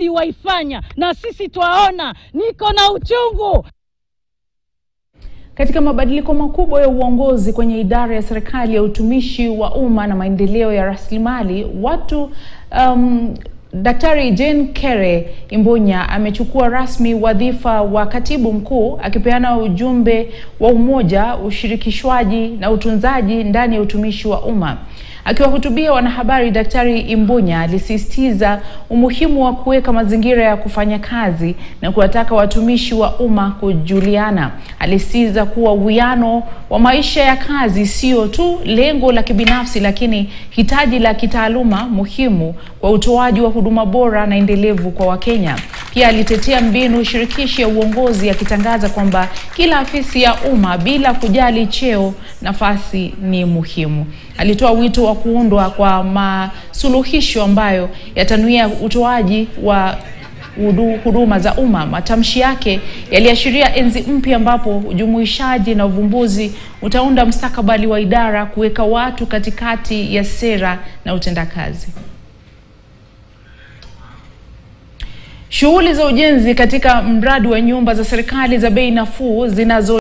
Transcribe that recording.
waifanya na sisi twaona. Niko na uchungu. Katika mabadiliko makubwa ya uongozi kwenye idara ya serikali ya utumishi wa umma na maendeleo ya rasilimali watu, Daktari Jane Kere Imbunya amechukua rasmi wadhifa wa katibu mkuu, akipeana ujumbe wa umoja, ushirikishwaji na utunzaji ndani ya utumishi wa umma. Akiwahutubia wanahabari, Daktari Imbunya alisisitiza umuhimu wa kuweka mazingira ya kufanya kazi na kuwataka watumishi wa umma kujuliana. Alisisitiza kuwa uwiano wa maisha ya kazi sio tu lengo la kibinafsi, lakini hitaji la kitaaluma muhimu kwa utoaji wa huduma bora na endelevu kwa Wakenya. Pia alitetea mbinu shirikishi ya uongozi, akitangaza kwamba kila afisi ya umma bila kujali cheo nafasi ni muhimu. Alitoa wito wa kuundwa kwa masuluhisho ambayo yatanuia utoaji wa huduma za umma. Matamshi yake yaliashiria enzi mpya ambapo ujumuishaji na uvumbuzi utaunda mustakabali wa idara, kuweka watu katikati ya sera na utendakazi. Shughuli za ujenzi katika mradi wa nyumba za serikali za bei nafuu zinazo